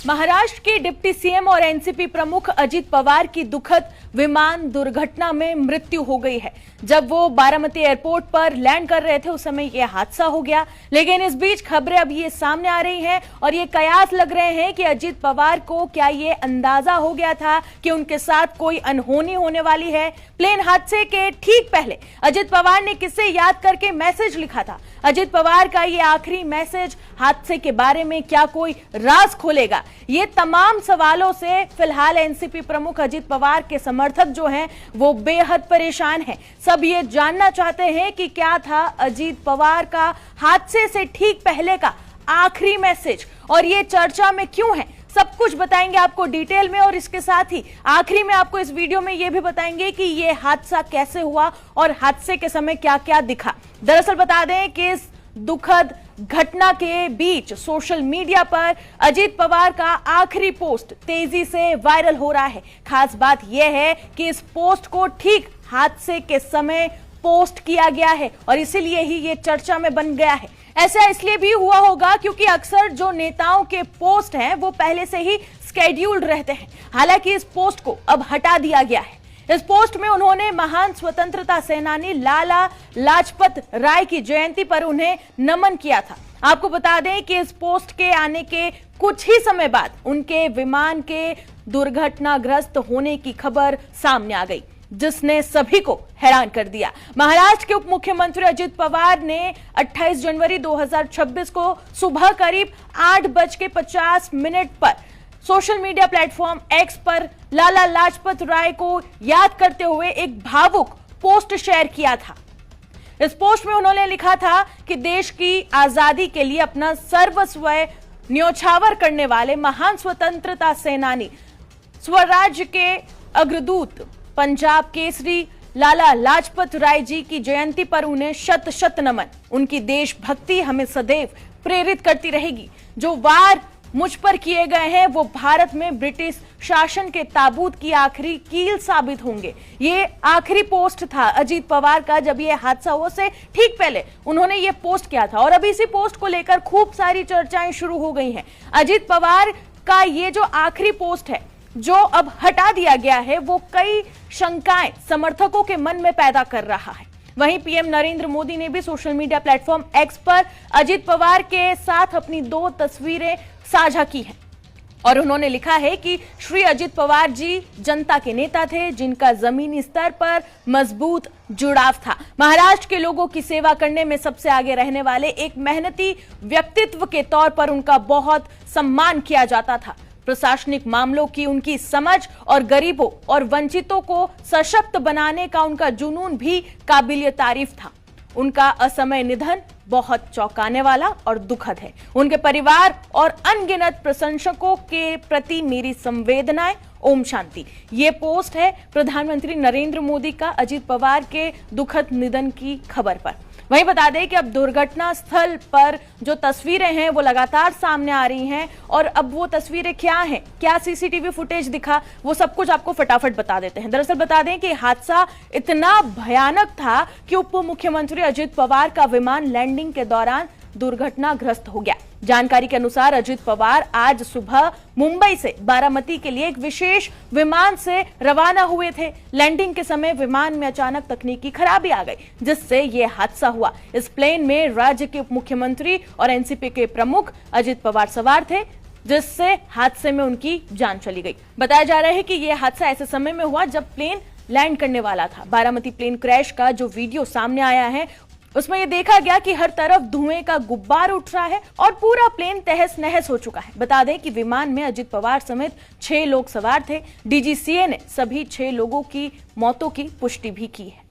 महाराष्ट्र के deputy CM और NCP प्रमुख अजित पवार की दुखद विमान दुर्घटना में मृत्यु हो गई है। जब वो बारामती एयरपोर्ट पर लैंड कर रहे थे उस समय यह हादसा हो गया। लेकिन इस बीच खबरें अब ये सामने आ रही हैं और ये कयास लग रहे हैं कि अजित पवार को क्या ये अंदाजा हो गया था कि उनके साथ कोई अनहोनी होने वाली है। प्लेन हादसे के ठीक पहले अजित पवार ने किसे याद करके मैसेज लिखा था। अजित पवार का ये आखिरी मैसेज हादसे के बारे में क्या कोई राज खोलेगा? ये तमाम सवालों से फिलहाल एनसीपी प्रमुख अजित पवार के समर्थक जो हैं वो बेहद परेशान हैं। सब ये जानना चाहते हैं कि क्या था अजित पवार का हादसे से ठीक पहले का आखिरी मैसेज और ये चर्चा में क्यों है। सब कुछ बताएंगे आपको डिटेल में और इसके साथ ही आखिरी में आपको इस वीडियो में यह भी बताएंगे कि यह हादसा कैसे हुआ और हादसे के समय क्या क्या दिखा। दरअसल बता दें कि इस दुखद घटना के बीच सोशल मीडिया पर अजित पवार का आखिरी पोस्ट तेजी से वायरल हो रहा है। खास बात यह है कि इस पोस्ट को ठीक हादसे के समय पोस्ट किया गया है और इसीलिए ही ये चर्चा में बन गया है। ऐसा इसलिए भी हुआ होगा क्योंकि अक्सर जो नेताओं के पोस्ट हैं वो पहले से ही स्केड्यूल्ड रहते हैं। हालांकि इस पोस्ट को अब हटा दिया गया है। इस पोस्ट में उन्होंने महान स्वतंत्रता सेनानी लाला लाजपत राय की जयंती पर उन्हें नमन किया था। आपको बता दें कि इस पोस्ट के आने के कुछ ही समय बाद उनके विमान के दुर्घटनाग्रस्त होने की खबर सामने आ गई, जिसने सभी को हैरान कर दिया। महाराष्ट्र के उप मुख्यमंत्री अजित पवार ने 28 जनवरी 2026 को सुबह करीब 8:50 पर सोशल मीडिया प्लेटफॉर्म एक्स पर लाला लाजपत राय को याद करते हुए एक भावुक पोस्ट शेयर किया था। इस पोस्ट में उन्होंने लिखा था कि देश की आजादी के लिए अपना सर्वस्व न्योछावर करने वाले महान स्वतंत्रता सेनानी, स्वराज्य के अग्रदूत, पंजाब केसरी लाला लाजपत राय जी की जयंती पर उन्हें शत शत नमन। उनकी देशभक्ति हमें सदैव प्रेरित करती रहेगी। जो वार मुझ पर किए गए हैं वो भारत में ब्रिटिश शासन के ताबूत की आखिरी कील साबित होंगे। ये आखिरी पोस्ट था अजित पवार का जब ये हादसा हो से ठीक पहले उन्होंने ये पोस्ट किया था और अभी इसी पोस्ट को लेकर खूब सारी चर्चाएं शुरू हो गई हैं। अजित पवार का ये जो आखिरी पोस्ट है जो अब हटा दिया गया है वो कई शंकाएं समर्थकों के मन में पैदा कर रहा है। वहीं पीएम नरेंद्र मोदी ने भी सोशल मीडिया प्लेटफॉर्म एक्स पर अजित पवार के साथ अपनी 2 तस्वीरें साझा की हैं और उन्होंने लिखा है कि श्री अजित पवार जी जनता के नेता थे जिनका जमीनी स्तर पर मजबूत जुड़ाव था। महाराष्ट्र के लोगों की सेवा करने में सबसे आगे रहने वाले एक मेहनती व्यक्तित्व के तौर पर उनका बहुत सम्मान किया जाता था। प्रशासनिक मामलों की उनकी समझ और गरीबों और वंचितों को सशक्त बनाने का उनका जुनून भी काबिल तारीफ था। उनका असमय निधन बहुत चौंकाने वाला और दुखद है। उनके परिवार और अनगिनत प्रशंसकों के प्रति मेरी संवेदनाएं। ओम शांति। ये पोस्ट है प्रधानमंत्री नरेंद्र मोदी का अजित पवार के दुखद निधन की खबर पर। वहीं बता दें कि अब दुर्घटना स्थल पर जो तस्वीरें हैं वो लगातार सामने आ रही हैं और अब वो तस्वीरें क्या हैं, क्या सीसीटीवी फुटेज दिखा, वो सब कुछ आपको फटाफट बता देते हैं। दरअसल बता दें कि हादसा इतना भयानक था कि उप मुख्यमंत्री अजित पवार का विमान लैंडिंग के दौरान दुर्घटनाग्रस्त हो गया। जानकारी के अनुसार अजित पवार आज सुबह मुंबई से बारामती के लिए एक विशेष विमान से रवाना हुए थे। लैंडिंग के समय विमान में अचानक तकनीकी खराबी आ गई जिससे यह हादसा हुआ। इस प्लेन में राज्य के उप मुख्यमंत्री और एनसीपी के प्रमुख अजित पवार सवार थे जिससे हादसे में उनकी जान चली गई। बताया जा रहा है कि यह हादसा ऐसे समय में हुआ जब प्लेन लैंड करने वाला था। बारामती प्लेन क्रैश का जो वीडियो सामने आया है उसमें यह देखा गया कि हर तरफ धुएं का गुब्बार उठ रहा है और पूरा प्लेन तहस नहस हो चुका है। बता दें कि विमान में अजित पवार समेत 6 लोग सवार थे। डीजीसीए ने सभी 6 लोगों की मौतों की पुष्टि भी की है।